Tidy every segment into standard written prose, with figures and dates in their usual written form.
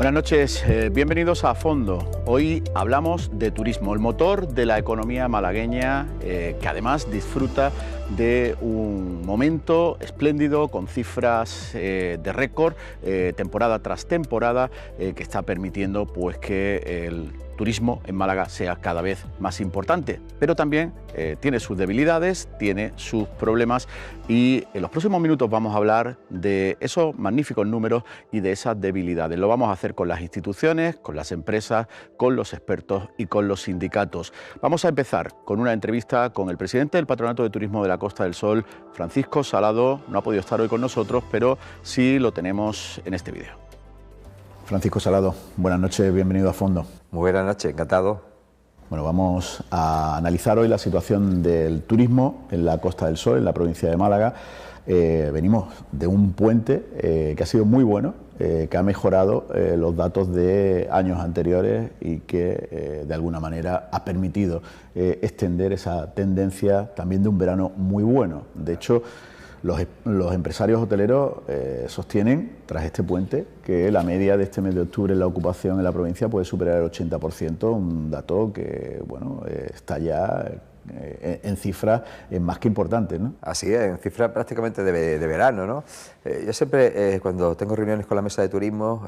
Buenas noches, bienvenidos a Fondo. Hoy hablamos de turismo, el motor de la economía malagueña, que además disfruta de un momento espléndido con cifras de récord, temporada tras temporada, que está permitiendo pues que el turismo en Málaga sea cada vez más importante, pero también tiene sus debilidades, tiene sus problemas, y en los próximos minutos vamos a hablar de esos magníficos números y de esas debilidades. Lo vamos a hacer con las instituciones, con las empresas, con los expertos y con los sindicatos. Vamos a empezar con una entrevista con el presidente del Patronato de Turismo de la Costa del Sol, Francisco Salado. No ha podido estar hoy con nosotros, pero sí lo tenemos en este vídeo. Francisco Salado, buenas noches, bienvenido a Fondo. Muy buenas noches, encantado. Bueno, vamos a analizar hoy la situación del turismo en la Costa del Sol, en la provincia de Málaga. Venimos de un puente que ha sido muy bueno, que ha mejorado los datos de años anteriores y que de alguna manera ha permitido extender esa tendencia también de un verano muy bueno. De hecho, los empresarios hoteleros sostienen, tras este puente, que la media de este mes de octubre en la ocupación en la provincia puede superar el 80%, un dato que bueno, está ya en cifras más que importantes, ¿no? Así es, en cifras prácticamente de verano, ¿no? Yo siempre, cuando tengo reuniones con la mesa de turismo,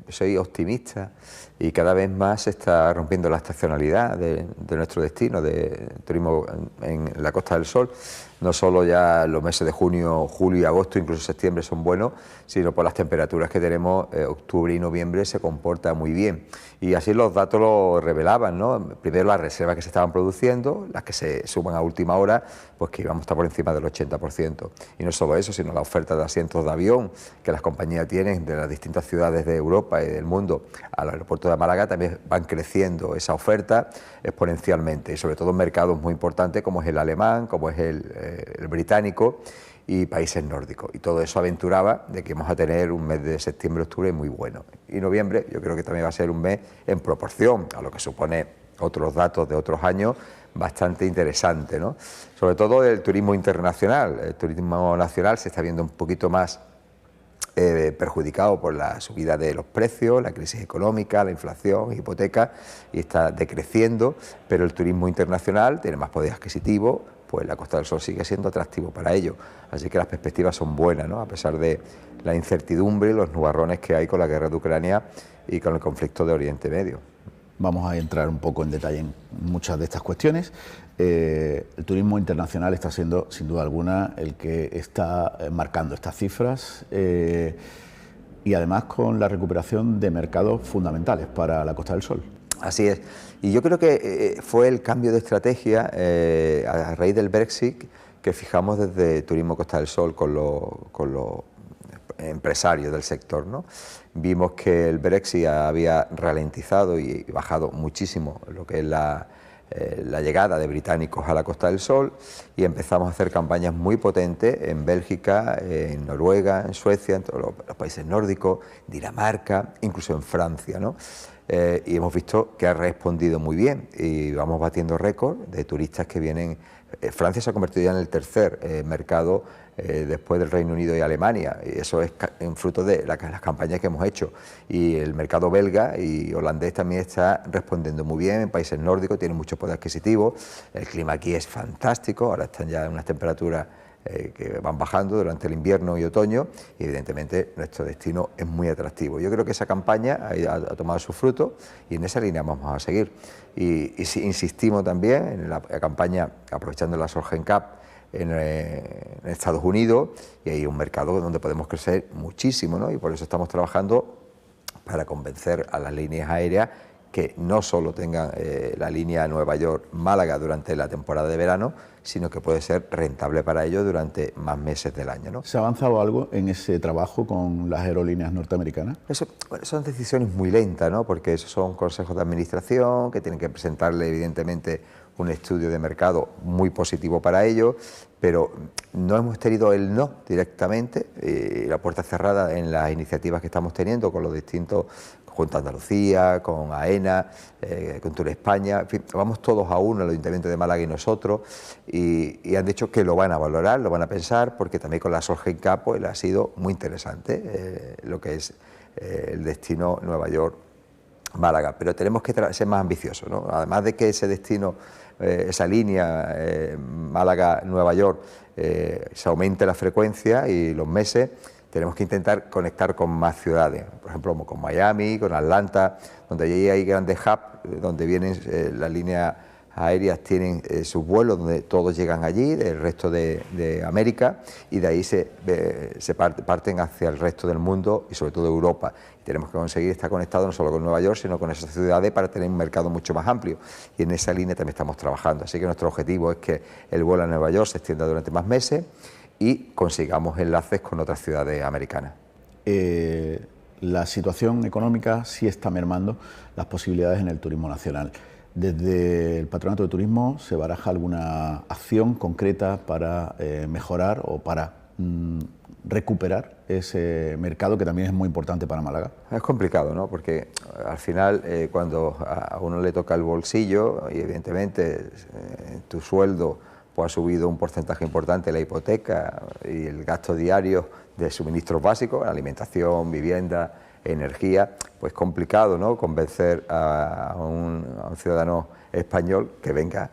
soy optimista y cada vez más se está rompiendo la estacionalidad de nuestro destino, de turismo en la Costa del Sol. No solo ya los meses de junio, julio y agosto, incluso septiembre son buenos, sino por las temperaturas que tenemos, octubre y noviembre se comporta muy bien. Y así los datos lo revelaban, ¿no? Primero las reservas que se estaban produciendo, las que se suman a última hora, pues que íbamos a estar por encima del 80%. Y no solo eso, sino la oferta de asientos de avión que las compañías tienen de las distintas ciudades de Europa y del mundo al aeropuerto de Málaga, también van creciendo esa oferta exponencialmente, y sobre todo en mercados muy importantes como es el alemán, como es el británico y países nórdicos. Y todo eso aventuraba de que vamos a tener un mes de septiembre-octubre muy bueno. Y noviembre yo creo que también va a ser un mes en proporción a lo que supone otros datos de otros años bastante interesante, ¿no? Sobre todo el turismo internacional. El turismo nacional se está viendo un poquito más perjudicado por la subida de los precios, la crisis económica, la inflación, hipoteca, y está decreciendo, pero el turismo internacional tiene más poder adquisitivo, pues la Costa del Sol sigue siendo atractivo para ello. Así que las perspectivas son buenas, ¿no? A pesar de la incertidumbre y los nubarrones que hay con la guerra de Ucrania y con el conflicto de Oriente Medio. Vamos a entrar un poco en detalle en muchas de estas cuestiones. El turismo internacional está siendo, sin duda alguna, el que está marcando estas cifras y además con la recuperación de mercados fundamentales para la Costa del Sol. Así es. Y yo creo que fue el cambio de estrategia a raíz del Brexit que fijamos desde Turismo Costa del Sol con los empresarios del sector, ¿no? Vimos que el Brexit había ralentizado y bajado muchísimo lo que es la llegada de británicos a la Costa del Sol, y empezamos a hacer campañas muy potentes en Bélgica, en Noruega, en Suecia, en todos los países nórdicos, Dinamarca, incluso en Francia, ¿no? Y hemos visto que ha respondido muy bien y vamos batiendo récord de turistas que vienen. Francia se ha convertido ya en el tercer mercado después del Reino Unido y Alemania, y eso es en fruto de las campañas que hemos hecho. Y el mercado belga y holandés también está respondiendo muy bien, en países nórdicos tienen mucho poder adquisitivo, el clima aquí es fantástico, ahora están ya en unas temperaturas que van bajando durante el invierno y otoño, y evidentemente nuestro destino es muy atractivo. Yo creo que esa campaña ha tomado su fruto y en esa línea vamos a seguir. Y insistimos también en la campaña, aprovechando la Solheim Cup en Estados Unidos, y hay un mercado donde podemos crecer muchísimo, ¿no? Y por eso estamos trabajando para convencer a las líneas aéreas que no solo tengan la línea Nueva York-Málaga durante la temporada de verano, sino que puede ser rentable para ellos durante más meses del año, ¿no? ¿Se ha avanzado algo en ese trabajo con las aerolíneas norteamericanas? Eso, bueno, son decisiones muy lentas, ¿no? Porque esos son consejos de administración que tienen que presentarle, evidentemente, un estudio de mercado muy positivo para ellos, pero no hemos tenido el no directamente, la puerta cerrada en las iniciativas que estamos teniendo con los distintos, junto a Andalucía, con AENA, con Tour España, en fin, vamos todos a uno, el Ayuntamiento de Málaga y nosotros, y han dicho que lo van a valorar, lo van a pensar, porque también con la Solheim Cup pues, ha sido muy interesante lo que es el destino Nueva York-Málaga, pero tenemos que ser más ambiciosos, ¿no? Además de que ese destino, esa línea Málaga-Nueva York, se aumente la frecuencia y los meses, tenemos que intentar conectar con más ciudades, por ejemplo con Miami, con Atlanta, donde allí hay grandes hubs, donde vienen las líneas aéreas, tienen sus vuelos, donde todos llegan allí, del resto de América, y de ahí se parten hacia el resto del mundo y sobre todo Europa. Y tenemos que conseguir estar conectados no solo con Nueva York, sino con esas ciudades para tener un mercado mucho más amplio. Y en esa línea también estamos trabajando. Así que nuestro objetivo es que el vuelo a Nueva York se extienda durante más meses y consigamos enlaces con otras ciudades americanas. La situación económica sí está mermando las posibilidades en el turismo nacional. Desde el Patronato de Turismo, ¿se baraja alguna acción concreta para mejorar o para recuperar ese mercado que también es muy importante para Málaga? Es complicado, ¿no? Porque al final cuando a uno le toca el bolsillo y evidentemente tu sueldo pues, ha subido un porcentaje importante la hipoteca y el gasto diario de suministros básicos, alimentación, vivienda, energía, pues complicado, ¿no? Convencer a un ciudadano español que venga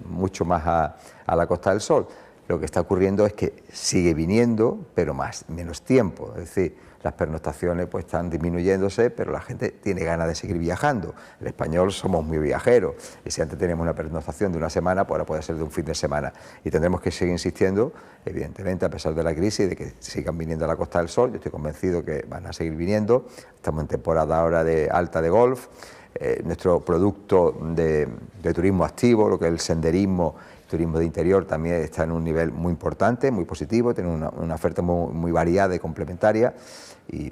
mucho más a la Costa del Sol. Lo que está ocurriendo es que sigue viniendo, pero menos tiempo, es decir, las pernoctaciones pues están disminuyéndose, pero la gente tiene ganas de seguir viajando. El español somos muy viajeros, y si antes teníamos una pernoctación de una semana, pues ahora puede ser de un fin de semana. Y tendremos que seguir insistiendo, evidentemente, a pesar de la crisis, de que sigan viniendo a la Costa del Sol. Yo estoy convencido que van a seguir viniendo. Estamos en temporada ahora alta de golf. Nuestro producto de turismo activo, lo que es el senderismo, turismo de interior, también está en un nivel muy importante, muy positivo, tiene una oferta muy variada y complementaria, y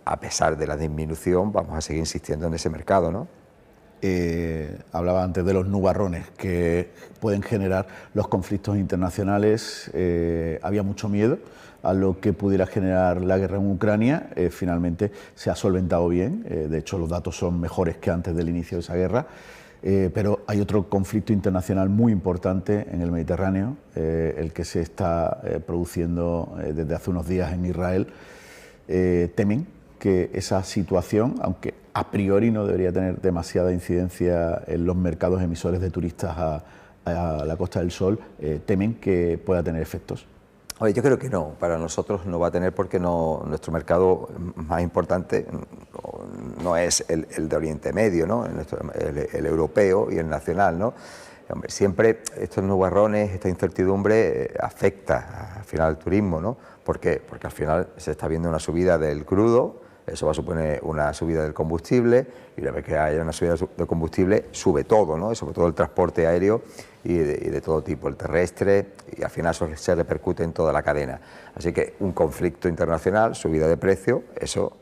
a pesar de la disminución vamos a seguir insistiendo en ese mercado, ¿no? Hablaba antes de los nubarrones que pueden generar los conflictos internacionales. Había mucho miedo a lo que pudiera generar la guerra en Ucrania. Finalmente se ha solventado bien, de hecho los datos son mejores que antes del inicio de esa guerra. Pero hay otro conflicto internacional muy importante en el Mediterráneo, el que se está produciendo desde hace unos días en Israel. Temen que esa situación, aunque a priori no debería tener demasiada incidencia en los mercados emisores de turistas a la Costa del Sol, temen que pueda tener efectos. Oye, yo creo que no, para nosotros no va a tener, porque nuestro mercado más importante no es el de Oriente Medio, ¿no? El europeo y el nacional, ¿no? Hombre, siempre estos nubarrones, esta incertidumbre afecta al final al turismo, ¿no? ¿Por qué? Porque al final se está viendo una subida del crudo, eso va a suponer una subida del combustible, y una vez que haya una subida del combustible sube todo, ¿no? Sobre todo el transporte aéreo y de todo tipo, el terrestre, y al final eso se repercute en toda la cadena. Así que un conflicto internacional, subida de precio, eso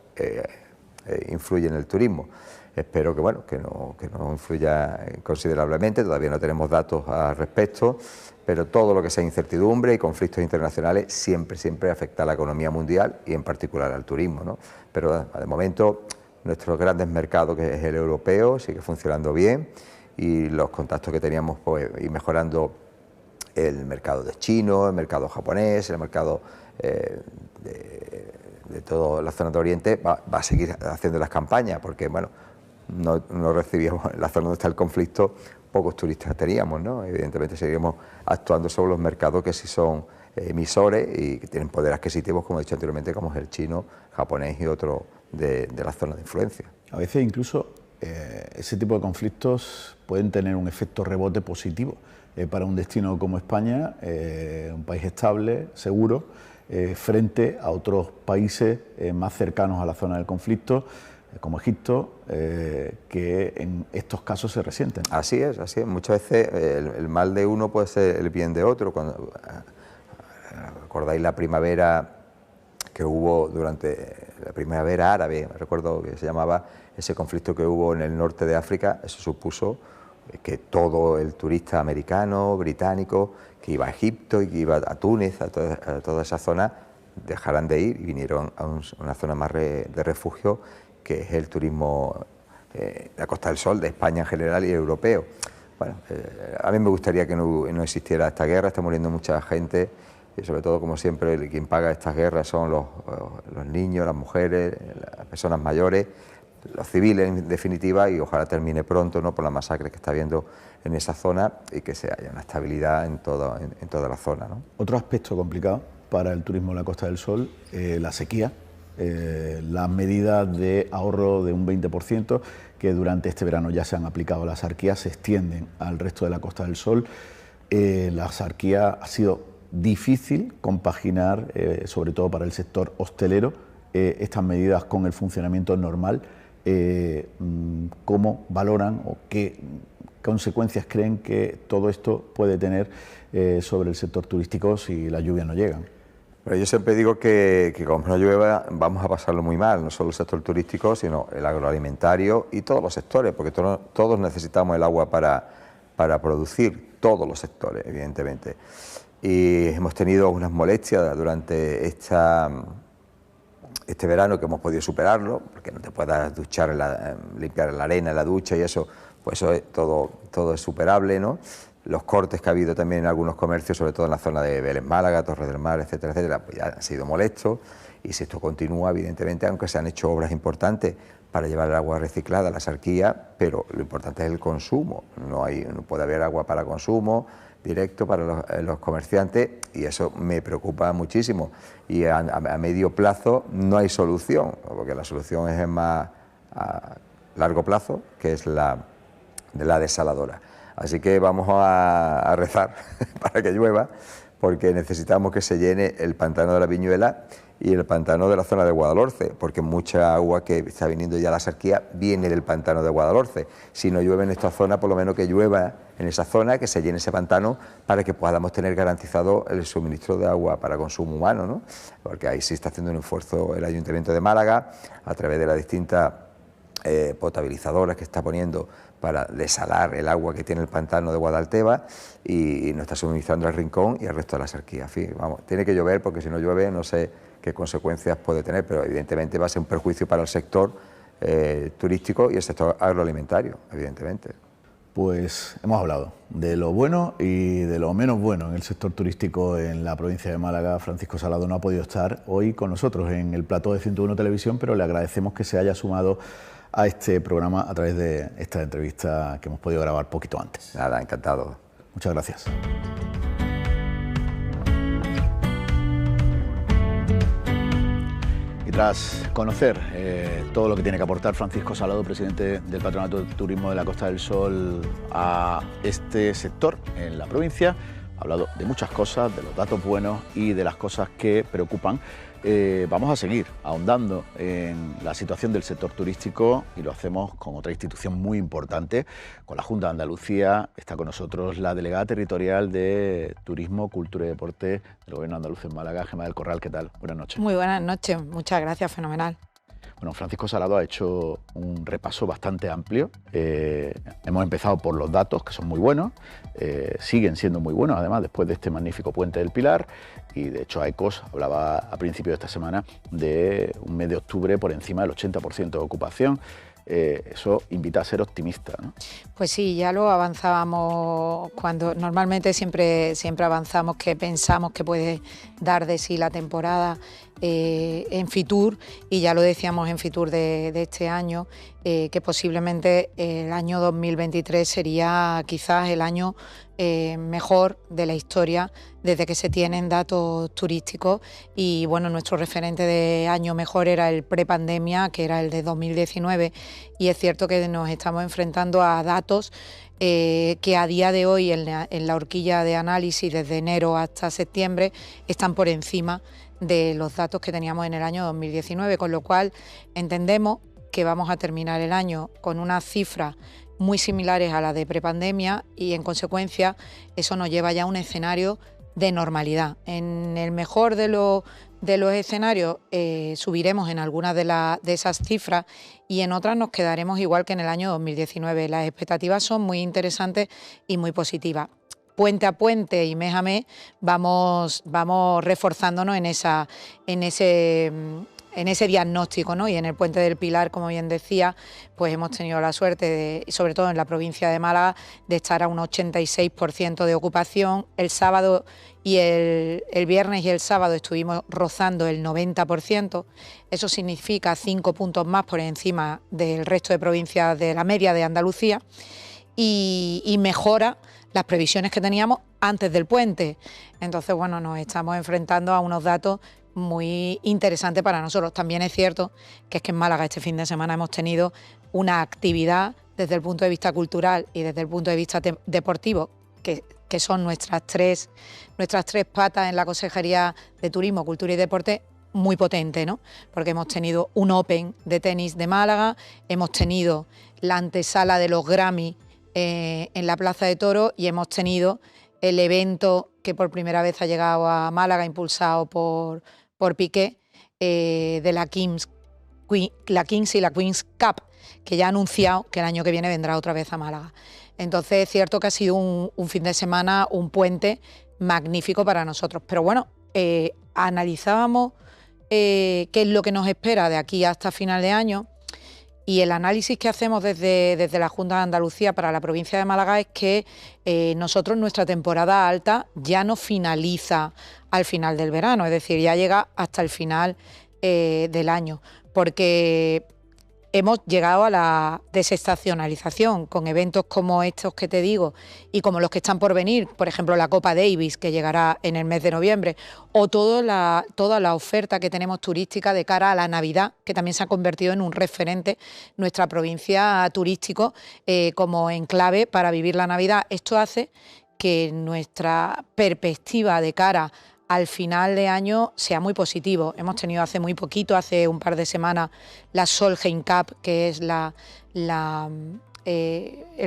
influye en el turismo. Espero que, bueno, que no influya considerablemente, todavía no tenemos datos al respecto, pero todo lo que sea incertidumbre y conflictos internacionales siempre afecta a la economía mundial y en particular al turismo, ¿no? Pero de momento nuestros grandes mercados, que es el europeo, sigue funcionando bien, y los contactos que teníamos, pues, ir mejorando el mercado de chino, el mercado japonés, el mercado de toda la zona de Oriente, va a seguir haciendo las campañas, porque, bueno, no recibíamos, en la zona donde está el conflicto, pocos turistas teníamos, ¿no? Evidentemente seguiremos actuando sobre los mercados que sí son emisores y que tienen poder adquisitivo, como he dicho anteriormente, como es el chino, japonés y otros de la zona de influencia. A veces incluso ese tipo de conflictos pueden tener un efecto rebote positivo para un destino como España, un país estable, seguro, frente a otros países más cercanos a la zona del conflicto, como Egipto, que en estos casos se resienten. Así es, así es. Muchas veces el mal de uno puede ser el bien de otro. Cuando acordáis la primavera que hubo durante la primavera árabe, me recuerdo que se llamaba, ese conflicto que hubo en el norte de África, eso supuso que todo el turista americano, británico, que iba a Egipto y que iba a Túnez, a toda esa zona, dejaran de ir y vinieron a una zona más de refugio, que es el turismo, la Costa del Sol, de España en general y europeo. Bueno, a mí me gustaría que no existiera esta guerra, está muriendo mucha gente y sobre todo, como siempre, quien paga estas guerras son los niños, las mujeres, las personas mayores, los civiles en definitiva, y ojalá termine pronto, ¿no?, por la masacre que está habiendo en esa zona y que haya una estabilidad en toda la zona, ¿no? Otro aspecto complicado para el turismo en la Costa del Sol, la sequía, las medidas de ahorro de un 20% que durante este verano ya se han aplicado a la Sarquía se extienden al resto de la Costa del Sol. La Sarquía ha sido difícil compaginar, sobre todo para el sector hostelero, estas medidas con el funcionamiento normal. ¿Cómo valoran o qué consecuencias creen que todo esto puede tener sobre el sector turístico si las lluvias no llegan? Bueno, yo siempre digo que como no llueva vamos a pasarlo muy mal, no solo el sector turístico, sino el agroalimentario y todos los sectores, porque todos necesitamos el agua para producir, todos los sectores, evidentemente. Y hemos tenido unas molestias durante este verano que hemos podido superarlo, porque no te puedas duchar, limpiar la arena en la ducha y eso, pues eso es, todo es superable, ¿no? Los cortes que ha habido también en algunos comercios, sobre todo en la zona de Vélez Málaga, Torres del Mar, etcétera, etcétera, pues ya han sido molestos, y si esto continúa, evidentemente, aunque se han hecho obras importantes para llevar el agua reciclada a la Sarquía, pero lo importante es el consumo, no puede haber agua para consumo directo para los comerciantes, y eso me preocupa muchísimo, y a medio plazo no hay solución, porque la solución es más a largo plazo, que es la desaladora. Así que vamos a rezar para que llueva, porque necesitamos que se llene el pantano de la Viñuela y el pantano de la zona de Guadalhorce, porque mucha agua que está viniendo ya a la Sarquía viene del pantano de Guadalhorce. Si no llueve en esta zona, por lo menos que llueva en esa zona, que se llene ese pantano para que podamos tener garantizado el suministro de agua para consumo humano, ¿no? Porque ahí sí está haciendo un esfuerzo el Ayuntamiento de Málaga, a través de las distintas potabilizadoras que está poniendo para desalar el agua que tiene el pantano de Guadalteba, y nos está suministrando al Rincón y al resto de la Sarquía. En fin, vamos, tiene que llover, porque si no llueve no sé qué consecuencias puede tener, pero evidentemente va a ser un perjuicio para el sector turístico y el sector agroalimentario, evidentemente. Pues hemos hablado de lo bueno y de lo menos bueno en el sector turístico en la provincia de Málaga. Francisco Salado no ha podido estar hoy con nosotros en el plató de 101 Televisión, pero le agradecemos que se haya sumado a este programa a través de esta entrevista que hemos podido grabar poquito antes. Nada, encantado. Muchas gracias. Y tras conocer todo lo que tiene que aportar Francisco Salado, presidente del Patronato de Turismo de la Costa del Sol, a este sector en la provincia, ha hablado de muchas cosas, de los datos buenos y de las cosas que preocupan. Vamos a seguir ahondando en la situación del sector turístico, y lo hacemos con otra institución muy importante, con la Junta de Andalucía. Está con nosotros la delegada territorial de Turismo, Cultura y Deporte del Gobierno andaluz en Málaga, Gemma del Corral. ¿Qué tal? Buenas noches. Muy buenas noches, muchas gracias, fenomenal. Bueno, Francisco Salado ha hecho un repaso bastante amplio. Hemos empezado por los datos, que son muy buenos, siguen siendo muy buenos, además, después de este magnífico Puente del Pilar, y de hecho AECOS hablaba a principios de esta semana de un mes de octubre por encima del 80% de ocupación. Eso invita a ser optimista, ¿no? Pues sí, ya lo avanzábamos cuando normalmente siempre avanzamos que pensamos que puede dar de sí la temporada en Fitur, y ya lo decíamos en Fitur de este año, que posiblemente el año 2023 sería quizás el año mejor de la historia desde que se tienen datos turísticos, y bueno, nuestro referente de año mejor era el prepandemia, que era el de 2019, y es cierto que nos estamos enfrentando a datos que a día de hoy en la horquilla de análisis desde enero hasta septiembre están por encima de los datos que teníamos en el año 2019, con lo cual entendemos que vamos a terminar el año con unas cifras muy similares a las de prepandemia, y en consecuencia eso nos lleva ya a un escenario de normalidad. En el mejor de los escenarios subiremos en algunas de esas cifras y en otras nos quedaremos igual que en el año 2019. Las expectativas son muy interesantes y muy positivas. Puente a puente y mes a mes vamos reforzándonos en ese diagnóstico, ¿no? Y en el Puente del Pilar, como bien decía, pues hemos tenido la suerte, sobre todo en la provincia de Málaga, de estar a un 86% de ocupación. El sábado y el viernes y el sábado estuvimos rozando el 90%. Eso significa 5 puntos más por encima del resto de provincias de la media de Andalucía y mejora las previsiones que teníamos antes del puente. Entonces, bueno, nos estamos enfrentando a unos datos muy interesante para nosotros. También es cierto que es que en Málaga este fin de semana hemos tenido una actividad desde el punto de vista cultural y desde el punto de vista deportivo, que son nuestras tres patas en la Consejería de Turismo, Cultura y Deporte, muy potente, ¿no? Porque hemos tenido un Open de tenis de Málaga, hemos tenido la antesala de los Grammy en la Plaza de Toros y hemos tenido el evento que por primera vez ha llegado a Málaga, impulsado por Piqué, de la Kings y la Queen's Cup, que ya ha anunciado que el año que viene vendrá otra vez a Málaga. Entonces es cierto que ha sido un fin de semana, un puente magnífico para nosotros. Pero bueno, analizábamos qué es lo que nos espera de aquí hasta final de año. Y el análisis que hacemos desde la Junta de Andalucía para la provincia de Málaga es que nosotros nuestra temporada alta ya no finaliza al final del verano, es decir, ya llega hasta el final del año, porque hemos llegado a la desestacionalización con eventos como estos que te digo y como los que están por venir, por ejemplo la Copa Davis, que llegará en el mes de noviembre, o toda la oferta que tenemos turística de cara a la Navidad, que también se ha convertido en un referente nuestra provincia turístico como enclave para vivir la Navidad. Esto hace que nuestra perspectiva de cara al final de año sea muy positivo. Hemos tenido hace muy poquito, hace un par de semanas, la Solheim Cup, que es el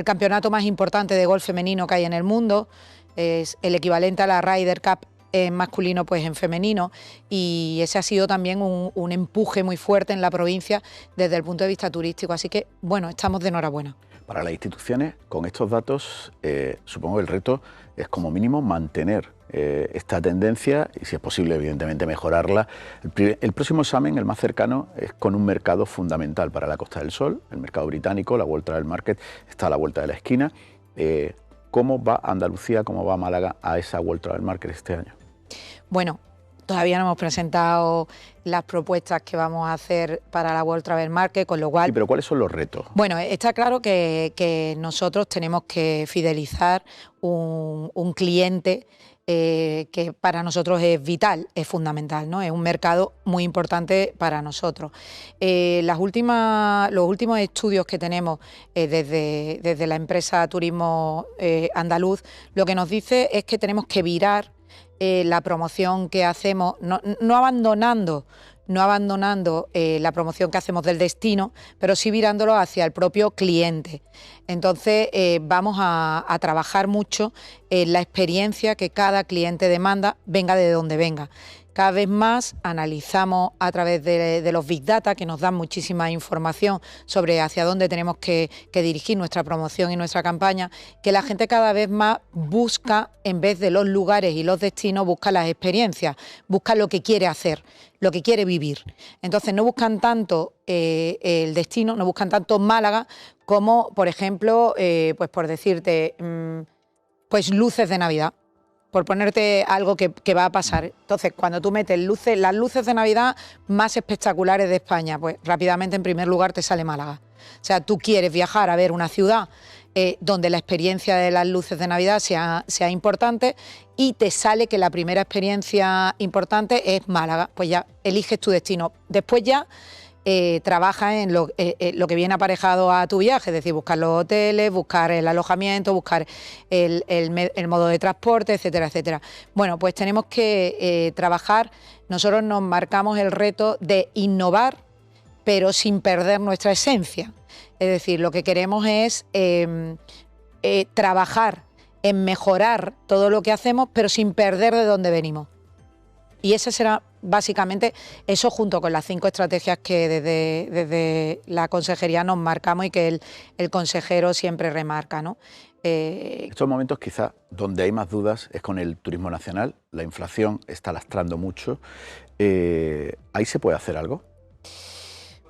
campeonato más importante de golf femenino que hay en el mundo. Es el equivalente a la Ryder Cup en masculino, pues en femenino, y ese ha sido también un empuje muy fuerte en la provincia desde el punto de vista turístico. Así que, bueno, estamos de enhorabuena. Para las instituciones, con estos datos, supongo que el reto es como mínimo mantener esta tendencia y, si es posible, evidentemente mejorarla. El próximo examen, el más cercano, es con un mercado fundamental para la Costa del Sol, el mercado británico. La World Travel Market está a la vuelta de la esquina. ¿Cómo va Andalucía, cómo va Málaga a esa World Travel Market este año? Bueno, todavía no hemos presentado las propuestas que vamos a hacer para la World Travel Market, con lo cual... Sí, pero ¿cuáles son los retos? Bueno, está claro que nosotros tenemos que fidelizar un cliente que para nosotros es vital, es fundamental, ¿no? Es un mercado muy importante para nosotros. Los últimos estudios que tenemos desde la empresa Turismo Andaluz, lo que nos dice es que tenemos que virar la promoción que hacemos, no abandonando la promoción que hacemos del destino, pero sí virándolo hacia el propio cliente. Entonces vamos a trabajar mucho en la experiencia que cada cliente demanda, venga de donde venga. Cada vez más analizamos a través de los Big Data, que nos dan muchísima información sobre hacia dónde tenemos que dirigir nuestra promoción y nuestra campaña, que la gente cada vez más busca, en vez de los lugares y los destinos, busca las experiencias, busca lo que quiere hacer, lo que quiere vivir. Entonces no buscan tanto el destino, no buscan tanto Málaga como, por ejemplo, pues por decirte, pues luces de Navidad. Por ponerte algo que va a pasar. Entonces, cuando tú metes las luces de Navidad más espectaculares de España, pues rápidamente en primer lugar te sale Málaga. O sea, tú quieres viajar a ver una ciudad donde la experiencia de las luces de Navidad sea importante y te sale que la primera experiencia importante es Málaga. Pues ya eliges tu destino. Después ya trabaja en lo que viene aparejado a tu viaje, es decir, buscar los hoteles, buscar el alojamiento, buscar el modo de transporte, etcétera, etcétera. Bueno, pues tenemos que trabajar, nosotros nos marcamos el reto de innovar, pero sin perder nuestra esencia. Es decir, lo que queremos es trabajar en mejorar todo lo que hacemos, pero sin perder de dónde venimos. Y ese será básicamente eso, junto con las 5 estrategias que desde la consejería nos marcamos y que el consejero siempre remarca, ¿no? Estos momentos quizás donde hay más dudas es con el turismo nacional. La inflación está lastrando mucho. ¿Ahí se puede hacer algo?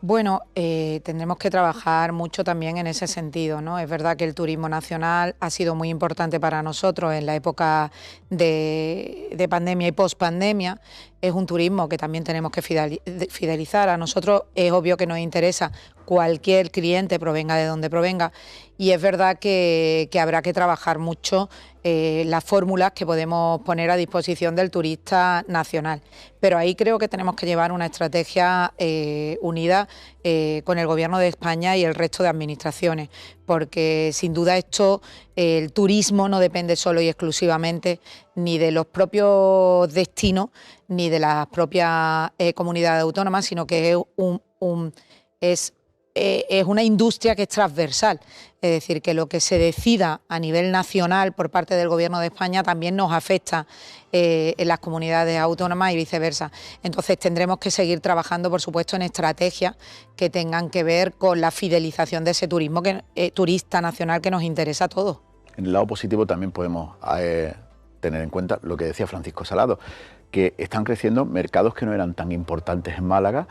Bueno, tendremos que trabajar mucho también en ese sentido, ¿no? Es verdad que el turismo nacional ha sido muy importante para nosotros en la época de pandemia y pospandemia. Es un turismo que también tenemos que fidelizar. A nosotros es obvio que nos interesa cualquier cliente, provenga de donde provenga, y es verdad que habrá que trabajar mucho las fórmulas que podemos poner a disposición del turista nacional. Pero ahí creo que tenemos que llevar una estrategia unida con el Gobierno de España y el resto de administraciones, porque sin duda el turismo no depende solo y exclusivamente ni de los propios destinos ni de las propias comunidades autónomas, sino que es una industria que es transversal. Es decir, que lo que se decida a nivel nacional por parte del Gobierno de España también nos afecta en las comunidades autónomas y viceversa. Entonces tendremos que seguir trabajando, por supuesto, en estrategias que tengan que ver con la fidelización de ese turismo turista nacional que nos interesa a todos. En el lado positivo también podemos tener en cuenta lo que decía Francisco Salado, que están creciendo mercados que no eran tan importantes en Málaga.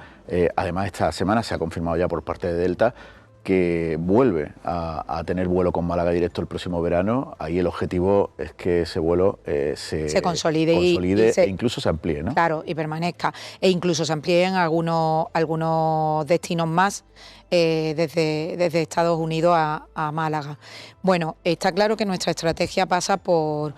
Además, esta semana se ha confirmado ya por parte de Delta que vuelve a tener vuelo con Málaga directo el próximo verano. Ahí el objetivo es que ese vuelo se consolide e incluso se amplíe, ¿no? Claro, y permanezca. E incluso se amplíen algunos destinos más desde Estados Unidos a Málaga. Bueno, está claro que nuestra estrategia pasa por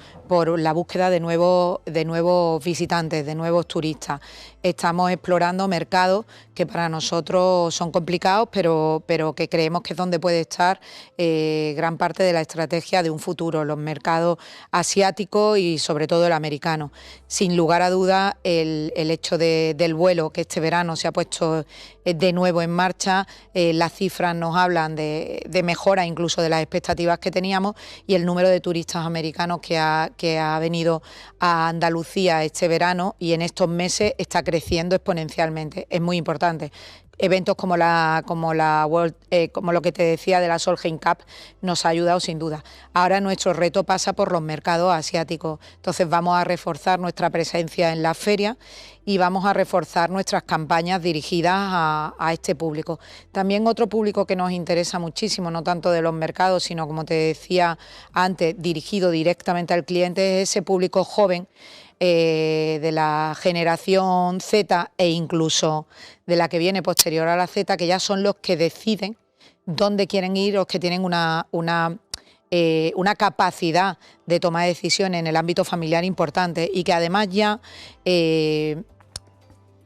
la búsqueda de nuevos visitantes, de nuevos turistas. Estamos explorando mercados que para nosotros son complicados, pero que creemos que es donde puede estar gran parte de la estrategia de un futuro, los mercados asiáticos y sobre todo el americano. Sin lugar a dudas, el hecho del vuelo que este verano se ha puesto de nuevo en marcha, las cifras nos hablan de mejora incluso de las expectativas que teníamos, y el número de turistas americanos que ha venido a Andalucía este verano y en estos meses está creciendo exponencialmente. Es muy importante. Eventos como lo que te decía de la Solheim Cup nos ha ayudado sin duda. Ahora nuestro reto pasa por los mercados asiáticos. Entonces vamos a reforzar nuestra presencia en la feria y vamos a reforzar nuestras campañas dirigidas a este público. También otro público que nos interesa muchísimo, no tanto de los mercados, sino, como te decía antes, dirigido directamente al cliente, es ese público joven, de la generación Z e incluso de la que viene posterior a la Z, que ya son los que deciden dónde quieren ir, los que tienen una capacidad de toma de decisiones en el ámbito familiar importante y que además ya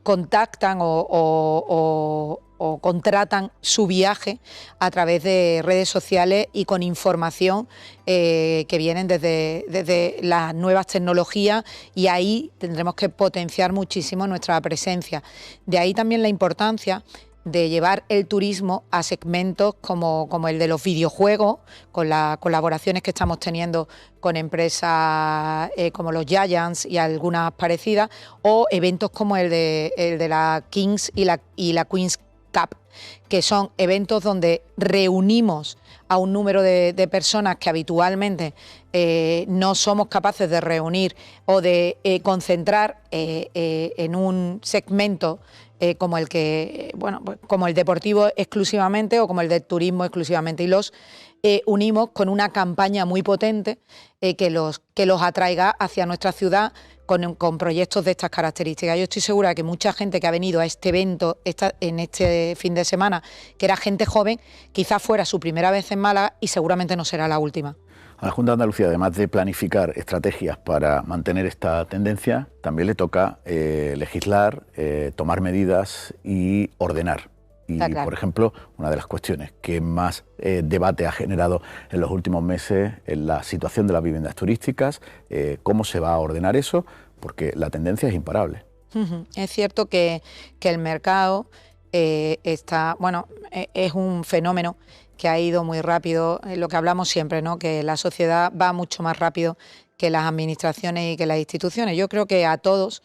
contactan o contratan su viaje a través de redes sociales y con información que vienen desde las nuevas tecnologías, y ahí tendremos que potenciar muchísimo nuestra presencia. De ahí también la importancia de llevar el turismo a segmentos como el de los videojuegos, con las colaboraciones que estamos teniendo con empresas como los Giants y algunas parecidas, o eventos como el de la Kings y la Queens Cup, que son eventos donde reunimos a un número de personas que habitualmente no somos capaces de reunir o de concentrar en un segmento como el como el deportivo exclusivamente o como el del turismo exclusivamente, y los unimos con una campaña muy potente que los atraiga hacia nuestra ciudad con proyectos de estas características. Yo estoy segura de que mucha gente que ha venido a este evento en este fin de semana, que era gente joven, quizás fuera su primera vez en Málaga y seguramente no será la última. A la Junta de Andalucía, además de planificar estrategias para mantener esta tendencia, también le toca legislar, tomar medidas y ordenar. Y, claro, por ejemplo, una de las cuestiones que más debate ha generado en los últimos meses es la situación de las viviendas turísticas, cómo se va a ordenar eso, porque la tendencia es imparable. Es cierto que el mercado es un fenómeno que ha ido muy rápido, lo que hablamos siempre, ¿no? Que la sociedad va mucho más rápido que las administraciones y que las instituciones. Yo creo que a todos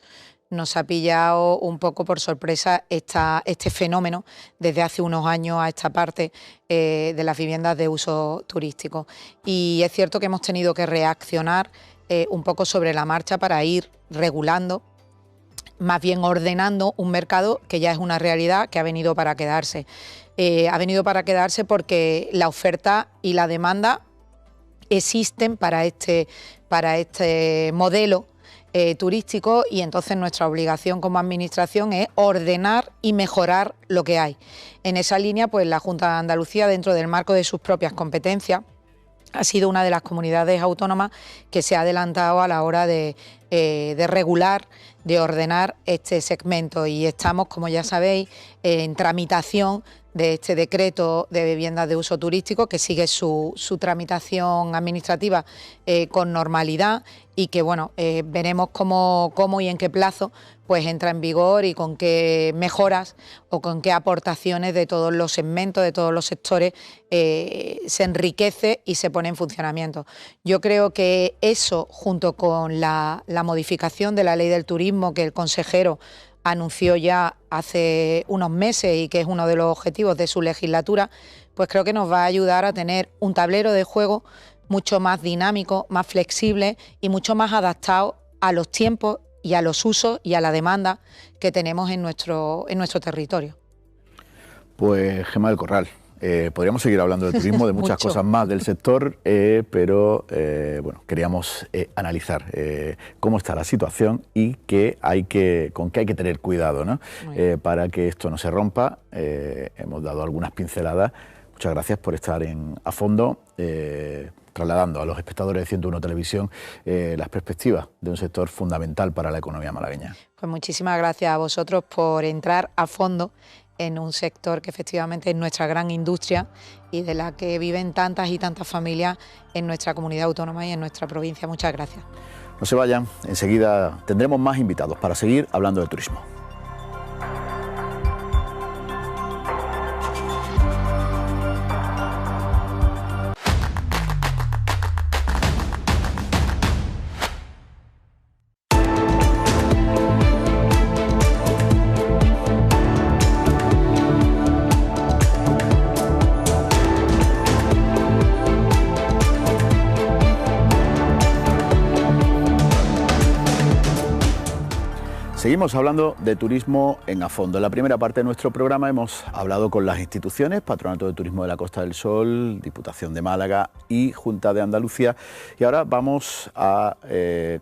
nos ha pillado un poco por sorpresa este fenómeno desde hace unos años a esta parte de las viviendas de uso turístico. Y es cierto que hemos tenido que reaccionar un poco sobre la marcha para ir regulando, más bien ordenando un mercado que ya es una realidad, que ha venido para quedarse. Ha venido para quedarse porque la oferta y la demanda existen para este modelo turístico, y entonces nuestra obligación como administración es ordenar y mejorar lo que hay. En esa línea, pues la Junta de Andalucía, dentro del marco de sus propias competencias, ha sido una de las comunidades autónomas que se ha adelantado a la hora de regular, de ordenar este segmento, y estamos, como ya sabéis, en tramitación de este decreto de viviendas de uso turístico, que sigue su tramitación administrativa con normalidad, y que veremos cómo y en qué plazo pues entra en vigor, y con qué mejoras o con qué aportaciones de todos los segmentos, de todos los sectores, se enriquece y se pone en funcionamiento. Yo creo que eso, junto con la modificación de la Ley del Turismo que el consejero anunció ya hace unos meses y que es uno de los objetivos de su legislatura, pues creo que nos va a ayudar a tener un tablero de juego mucho más dinámico, más flexible y mucho más adaptado a los tiempos y a los usos y a la demanda que tenemos en nuestro territorio. Pues Gemma del Corral, podríamos seguir hablando de turismo, de muchas cosas más del sector, pero queríamos analizar cómo está la situación y con qué hay que tener cuidado, ¿no? Para que esto no se rompa. Hemos dado algunas pinceladas. Muchas gracias por estar a fondo, trasladando a los espectadores de 101 Televisión las perspectivas de un sector fundamental para la economía malagueña. Pues muchísimas gracias a vosotros por entrar a fondo en un sector que efectivamente es nuestra gran industria y de la que viven tantas y tantas familias en nuestra comunidad autónoma y en nuestra provincia. Muchas gracias. No se vayan, enseguida tendremos más invitados para seguir hablando de turismo. Seguimos hablando de turismo en A Fondo. En la primera parte de nuestro programa hemos hablado con las instituciones, Patronato de Turismo de la Costa del Sol, Diputación de Málaga y Junta de Andalucía, y ahora vamos a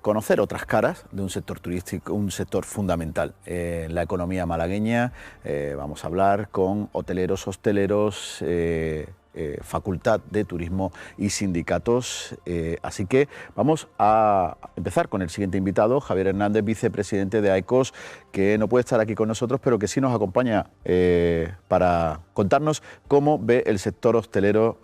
conocer otras caras de un sector turístico, un sector fundamental en la economía malagueña. Vamos a hablar con hoteleros, hosteleros, Facultad de Turismo y sindicatos. Así que vamos a empezar con el siguiente invitado, Javier Hernández, vicepresidente de AECOS, que no puede estar aquí con nosotros, pero que sí nos acompaña para contarnos cómo ve el sector hotelero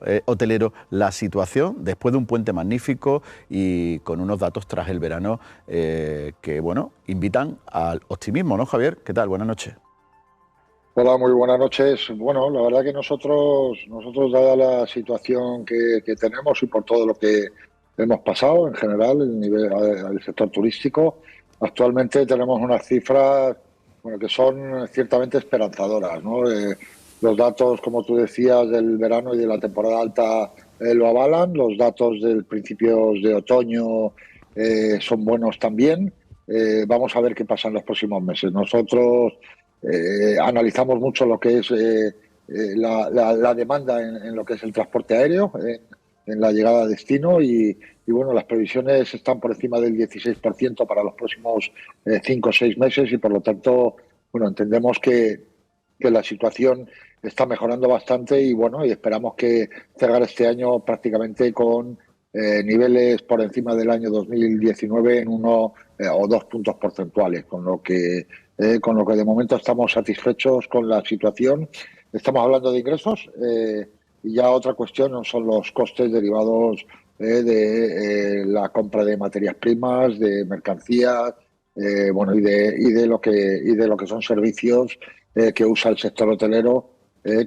la situación después de un puente magnífico y con unos datos tras el verano que, invitan al optimismo, ¿no, Javier? ¿Qué tal? Buenas noches. Hola, muy buenas noches. Bueno, la verdad que nosotros dada la situación que tenemos y por todo lo que hemos pasado en general, el sector turístico, actualmente tenemos unas cifras que son ciertamente esperanzadoras, ¿no? Los datos, como tú decías, del verano y de la temporada alta lo avalan. Los datos del principios de otoño son buenos también. Vamos a ver qué pasa en los próximos meses. Nosotros analizamos mucho lo que es la demanda en lo que es el transporte aéreo, en la llegada a destino y las previsiones están por encima del 16% para los próximos 5 o 6 meses y por lo tanto entendemos que la situación está mejorando bastante y esperamos que cerrar este año prácticamente con niveles por encima del año 2019 en 1 o 2 puntos porcentuales, con lo que de momento estamos satisfechos con la situación. Estamos hablando de ingresos y ya otra cuestión son los costes derivados de la compra de materias primas, de mercancías, y de lo que son servicios que usa el sector hotelero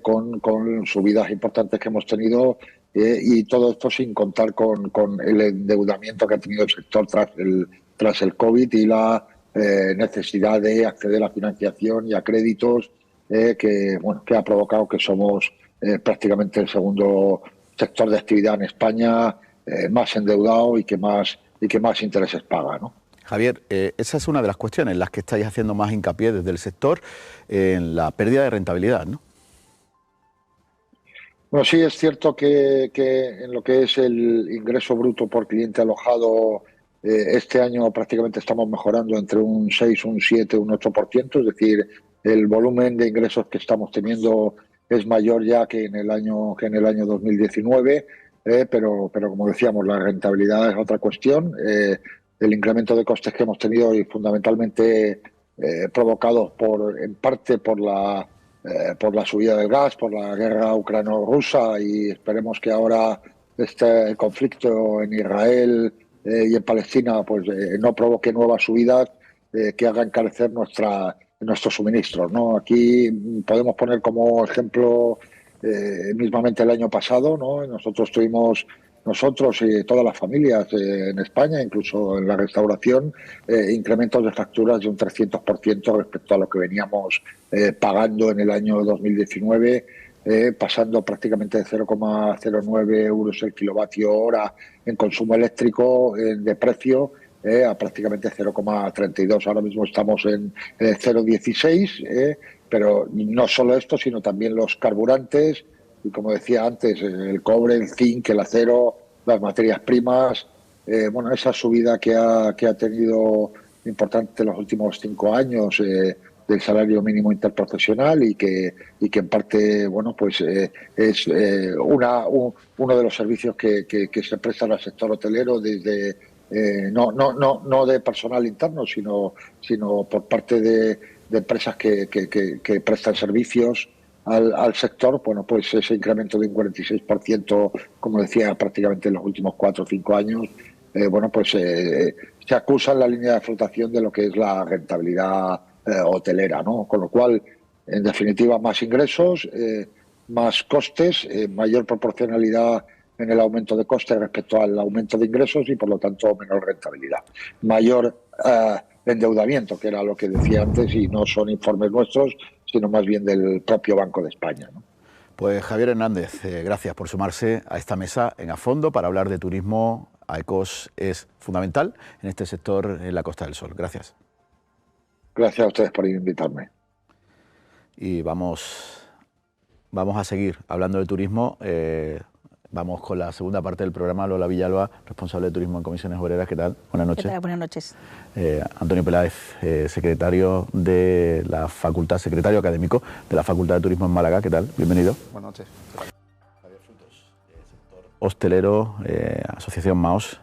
con subidas importantes que hemos tenido y todo esto sin contar con el endeudamiento que ha tenido el sector tras el COVID y la necesidad de acceder a financiación y a créditos que ha provocado que somos prácticamente el segundo sector de actividad en España más endeudado y que más intereses paga, ¿no? Javier, esa es una de las cuestiones en las que estáis haciendo más hincapié desde el sector, en la pérdida de rentabilidad, ¿no? Bueno, sí es cierto que en lo que es el ingreso bruto por cliente alojado, este año prácticamente estamos mejorando entre un 6, un 7, un 8%, es decir, el volumen de ingresos que estamos teniendo es mayor ya que en el año 2019, pero como decíamos, la rentabilidad es otra cuestión. El incremento de costes que hemos tenido y fundamentalmente provocados en parte por la subida del gas, por la guerra ucrano-rusa, y esperemos que ahora este conflicto en Israel y en Palestina pues no provoque nuevas subidas que hagan encarecer nuestros suministros, ¿no? Aquí podemos poner como ejemplo mismamente el año pasado, ¿no? Nosotros y todas las familias en España, incluso en la restauración, incrementos de facturas de un 300% respecto a lo que veníamos pagando en el año 2019, pasando prácticamente de 0,09 euros el kilovatio hora en consumo eléctrico de precio a prácticamente 0,32. Ahora mismo estamos en 0,16, pero no solo esto, sino también los carburantes y, como decía antes, el cobre, el zinc, el acero, las materias primas. Esa subida que ha tenido importante en los últimos 5 años del salario mínimo interprofesional y que en parte es uno de los servicios que se prestan al sector hotelero desde no de personal interno, sino por parte de empresas que prestan servicios al sector. Pues ese incremento de un 46%, como decía, prácticamente en los últimos 4 o 5 años, se acusa en la línea de flotación de lo que es la rentabilidad hotelera, ¿no? Con lo cual, en definitiva, más ingresos, más costes, mayor proporcionalidad en el aumento de costes respecto al aumento de ingresos y, por lo tanto, menor rentabilidad. Mayor endeudamiento, que era lo que decía antes, y no son informes nuestros, sino más bien del propio Banco de España, ¿no? Pues Javier Hernández, gracias por sumarse a esta mesa en A Fondo para hablar de turismo. AECOS es fundamental en este sector en la Costa del Sol. Gracias. Gracias a ustedes por invitarme. Y vamos a seguir hablando de turismo. Vamos con la segunda parte del programa. Lola Villalba, responsable de turismo en Comisiones Obreras. ¿Qué tal? Buenas noches. ¿Qué tal? Buenas noches. Antonio Peláez, secretario de la Facultad, secretario académico de la Facultad de Turismo en Málaga. ¿Qué tal? Bienvenido. Buenas noches. Javier Frutos, sector hostelero, Asociación MAOS,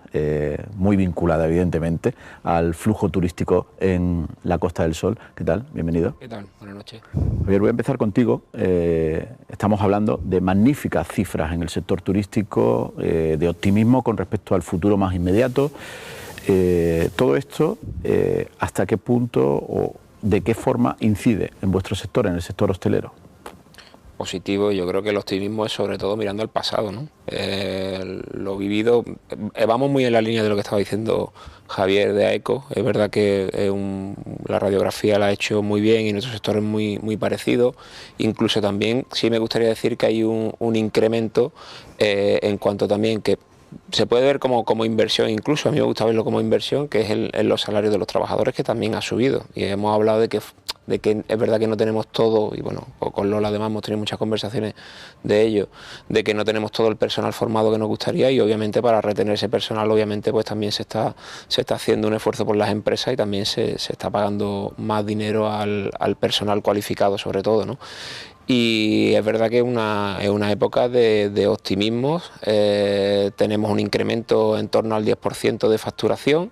muy vinculada evidentemente al flujo turístico en la Costa del Sol. ¿Qué tal? Bienvenido. ¿Qué tal? Buenas noches. Javier, voy a empezar contigo. Estamos hablando de magníficas cifras en el sector turístico, de optimismo con respecto al futuro más inmediato. Todo esto, ¿hasta qué punto o de qué forma incide en vuestro sector, en el sector hostelero? Positivo, yo creo que el optimismo es sobre todo mirando al pasado, ¿no? Lo vivido, vamos muy en la línea de lo que estaba diciendo Javier de AECO. Es verdad que la radiografía la ha hecho muy bien y nuestro sector es muy parecido. Incluso también sí me gustaría decir que hay un incremento en cuanto también que se puede ver como inversión, incluso a mí me gusta verlo como inversión, que es en los salarios de los trabajadores, que también ha subido. Y hemos hablado de que es verdad que no tenemos todo, y bueno, con Lola además hemos tenido muchas conversaciones de ello, de que no tenemos todo el personal formado que nos gustaría, y obviamente para retener ese personal obviamente pues también se está haciendo un esfuerzo por las empresas y también se está pagando más dinero al personal cualificado sobre todo, ¿no? Y es verdad que es una época de optimismo. Tenemos un incremento en torno al 10% de facturación